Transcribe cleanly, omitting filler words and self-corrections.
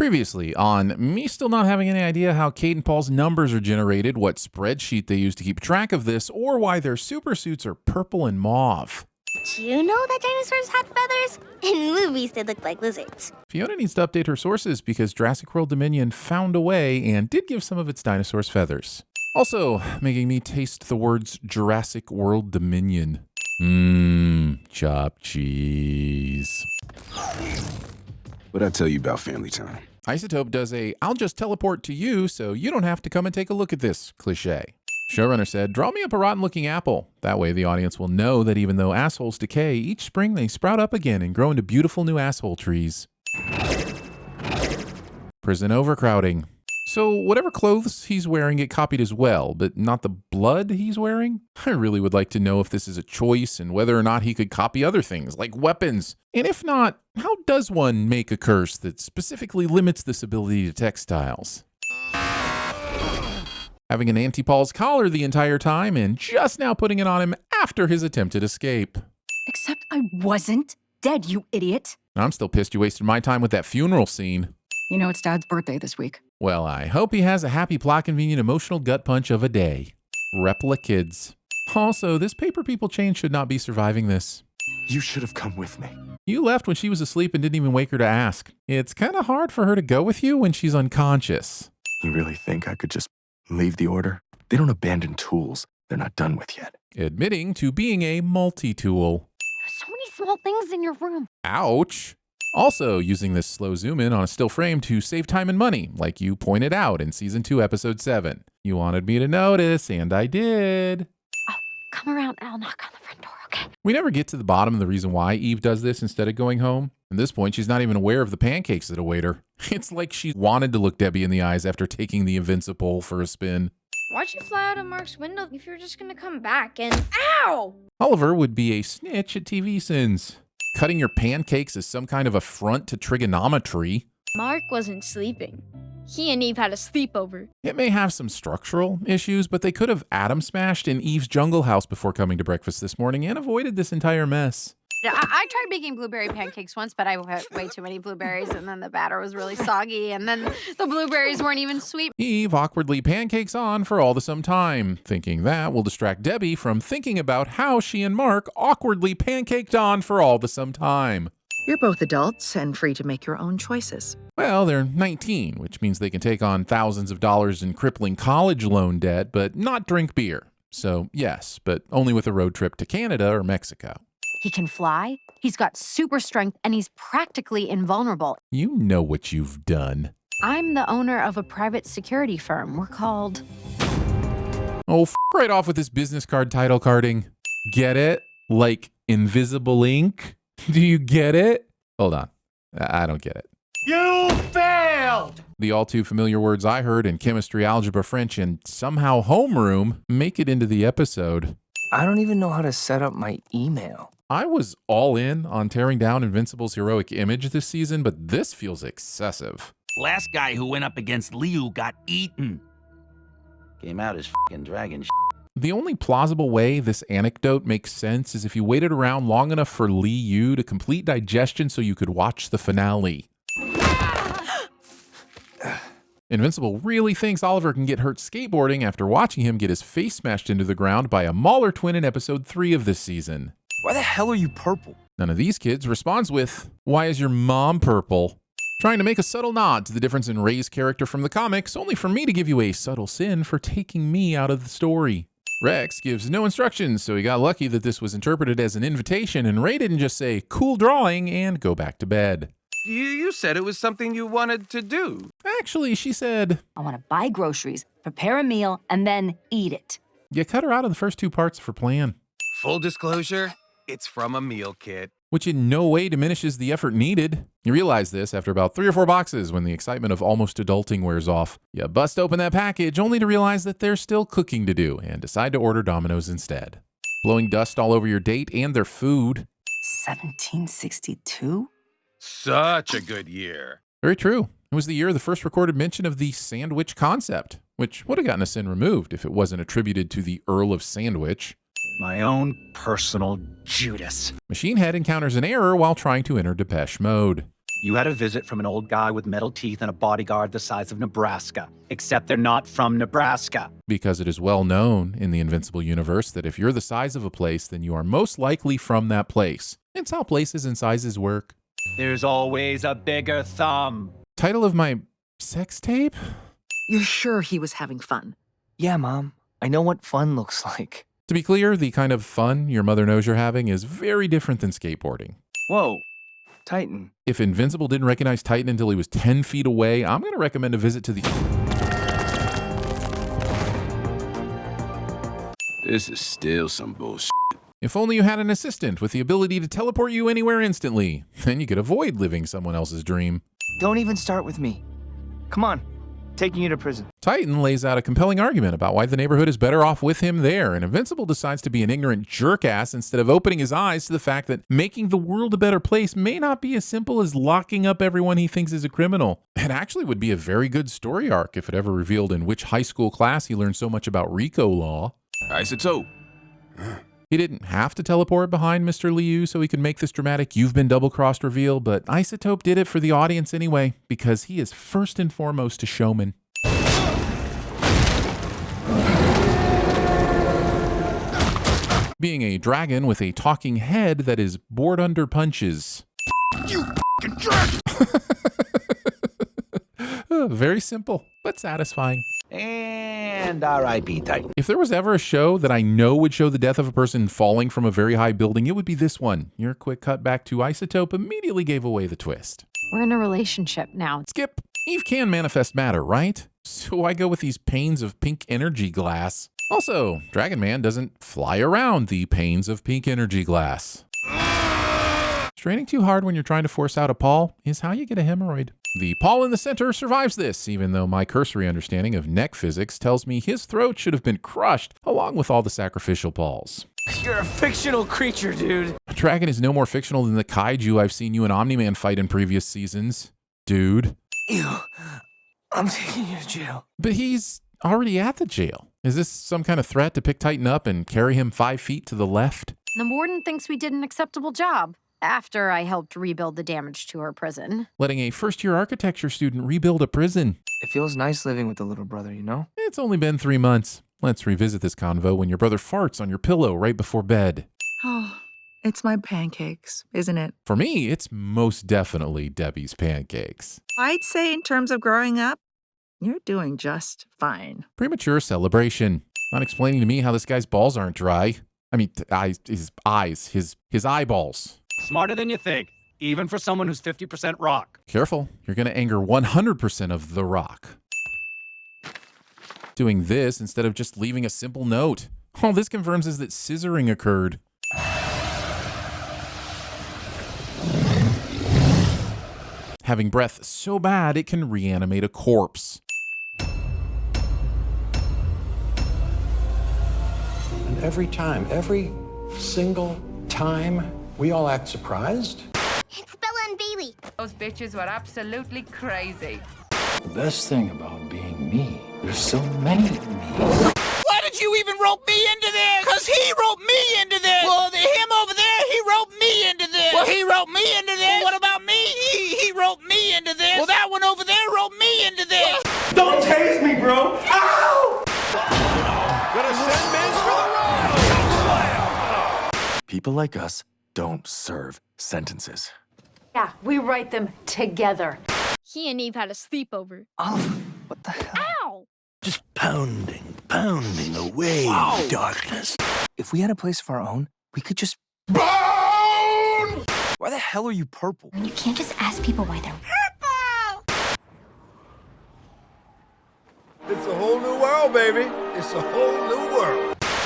Previously on me still not having any idea how Kate and Paul's numbers are generated, what spreadsheet they use to keep track of this, or why their super suits are purple and mauve. Did you know that dinosaurs had feathers? In movies, they look like lizards. Fiona needs to update her sources because Jurassic World Dominion found a way and did give some of its dinosaurs feathers. Also, making me taste the words Jurassic World Dominion. Chopped cheese. What'd I tell you about family time? Isotope does a "I'll just teleport to you so you don't have to come and take a look at this" cliche. Showrunner said, "Draw me up a rotten-looking apple. That way the audience will know that even though assholes decay, each spring they sprout up again and grow into beautiful new asshole trees." Prison overcrowding. So whatever clothes he's wearing get copied as well, but not the blood he's wearing? I really would like to know if this is a choice and whether or not he could copy other things, like weapons. And if not, how does one make a curse that specifically limits this ability to textiles? Having an anti-Paul's collar the entire time and just now putting it on him after his attempted escape. Except I wasn't dead, you idiot. I'm still pissed you wasted my time with that funeral scene. You know it's Dad's birthday this week. Well, I hope he has a happy, plot-convenient, emotional gut punch of a day. Repla kids. Also, this paper people chain should not be surviving this. You should have come with me. You left when she was asleep and didn't even wake her to ask. It's kind of hard for her to go with you when she's unconscious. You really think I could just leave the order? They don't abandon tools they're not done with yet. Admitting to being a multi-tool. There's so many small things in your room. Ouch. Also, using this slow zoom in on a still frame to save time and money, like you pointed out in Season 2, Episode 7. You wanted me to notice, and I did. Oh, come around and I'll knock on the front door, okay? We never get to the bottom of the reason why Eve does this instead of going home. At this point, she's not even aware of the pancakes that await her. It's like she wanted to look Debbie in the eyes after taking the Invincible for a spin. Why'd you fly out of Mark's window if you're just gonna come back and— Ow! Oliver would be a snitch at TVSins. Cutting your pancakes is some kind of affront to trigonometry. Mark wasn't sleeping. He and Eve had a sleepover. It may have some structural issues, but they could have atom smashed in Eve's jungle house before coming to breakfast this morning and avoided this entire mess. Yeah, I tried making blueberry pancakes once, but I had way too many blueberries, and then the batter was really soggy, and then the blueberries weren't even sweet. Eve awkwardly pancakes on for all the some time, thinking that will distract Debbie from thinking about how she and Mark awkwardly pancaked on for all the some time. You're both adults and free to make your own choices. Well, they're 19, which means they can take on thousands of dollars in crippling college loan debt, but not drink beer. So yes, but only with a road trip to Canada or Mexico. He can fly, he's got super strength, and he's practically invulnerable. You know what you've done. I'm the owner of a private security firm. We're called... Oh, right off with this business card title carding. Get it? Like Invisible ink? Do you get it? Hold on. I don't get it. You failed! The all too familiar words I heard in chemistry, algebra, French, and somehow homeroom make it into the episode. I don't even know how to set up my email. I was all in on tearing down Invincible's heroic image this season, but this feels excessive. Last guy who went up against Liu got eaten. Came out as f***ing dragon shit. The only plausible way this anecdote makes sense is if you waited around long enough for Liu to complete digestion so you could watch the finale. Invincible really thinks Oliver can get hurt skateboarding after watching him get his face smashed into the ground by a Mauler twin in episode 3 of this season. Why the hell are you purple? None of these kids responds with, "Why is your mom purple?" Trying to make a subtle nod to the difference in Ray's character from the comics, only for me to give you a subtle sin for taking me out of the story. Rex gives no instructions, so he got lucky that this was interpreted as an invitation and Ray didn't just say, "Cool drawing," and go back to bed. You said it was something you wanted to do. Actually, she said, I want to buy groceries, prepare a meal, and then eat it. you cut her out of the first two parts of her plan. Full disclosure, it's from a meal kit. Which in no way diminishes the effort needed. You realize this after about 3 or 4 boxes when the excitement of almost adulting wears off. You bust open that package only to realize that there's still cooking to do and decide to order Domino's instead. Blowing dust all over your date and their food. 1762? Such a good year. Very true. It was the year of the first recorded mention of the sandwich concept, which would have gotten a sin removed if it wasn't attributed to the Earl of Sandwich. My own personal Judas. Machine Head encounters an error while trying to enter Depeche Mode. You had a visit from an old guy with metal teeth and a bodyguard the size of Nebraska. Except they're not from Nebraska. Because it is well known in the Invincible universe that if you're the size of a place, then you are most likely from that place. It's how places and sizes work. There's always a bigger thumb. Title of my sex tape? You're sure he was having fun? Yeah, Mom. I know what fun looks like. To be clear, the kind of fun your mother knows you're having is very different than skateboarding. Whoa. Titan. If Invincible didn't recognize Titan until he was 10 feet away, I'm going to recommend a visit to the... This is still some bullshit. If only you had an assistant with the ability to teleport you anywhere instantly. Then you could avoid living someone else's dream. Don't even start with me. Come on. Taking you to prison. Titan lays out a compelling argument about why the neighborhood is better off with him there, and Invincible decides to be an ignorant jerk-ass instead of opening his eyes to the fact that making the world a better place may not be as simple as locking up everyone he thinks is a criminal. It actually would be a very good story arc if it ever revealed in which high school class he learned so much about RICO law. Isotope. He didn't have to teleport behind Mr. Liu so he could make this dramatic "you've been double-crossed" reveal, but Isotope did it for the audience anyway, because he is first and foremost a showman. Being a dragon with a talking head that is bored under punches. You f***ing dragon! Very simple, but satisfying. And R.I.P. Titan. If there was ever a show that I know would show the death of a person falling from a very high building, it would be this one. Your quick cut back to Isotope immediately gave away the twist. We're in a relationship now. Skip. Eve can manifest matter, right? So I go with these panes of pink energy glass. Also, Dragon Man doesn't fly around the panes of pink energy glass. Straining too hard when you're trying to force out a paw is how you get a hemorrhoid. The paw in the center survives this, even though my cursory understanding of neck physics tells me his throat should have been crushed along with all the sacrificial paws. You're a fictional creature, dude. Dragon is no more fictional than the kaiju I've seen you and Omni-Man fight in previous seasons, dude. Ew. I'm taking you to jail. But he's already at the jail. Is this some kind of threat to pick Titan up and carry him 5 feet to the left? The warden thinks we did an acceptable job after I helped rebuild the damage to her prison. Letting a first-year architecture student rebuild a prison. It feels nice living with the little brother, you know? It's only been 3 months. Let's revisit this convo when your brother farts on your pillow right before bed. Oh, it's my pancakes, isn't it? For me, it's most definitely Debbie's pancakes. I'd say in terms of growing up, you're doing just fine. Premature celebration. Not explaining to me how this guy's balls aren't dry. I mean, his eyeballs. Smarter than you think, even for someone who's 50% rock. Careful, you're going to anger 100% of the rock. Doing this instead of just leaving a simple note. All this confirms is that scissoring occurred. Having breath so bad it can reanimate a corpse. And every time, every single time, we all act surprised. It's Bella and Bailey. Those bitches were absolutely crazy. The best thing about being me, there's so many me. Why did you even rope me into this? Because he roped me into this. Well, him over there, he roped me into this. Well, he roped me into this. Well, what about me? He roped me into this. Well, that one over there roped me into this. Don't tase me, bro! Ow! Gonna send Miz for the road. People like us don't serve sentences. Yeah, we write them together. He and Eve had a sleepover. Oliver, what the hell? Ow! Just pounding away in the darkness. If we had a place of our own, we could just... Bone! Why the hell are you purple? You can't just ask people why they're purple. It's a whole new world, baby. It's a whole new world.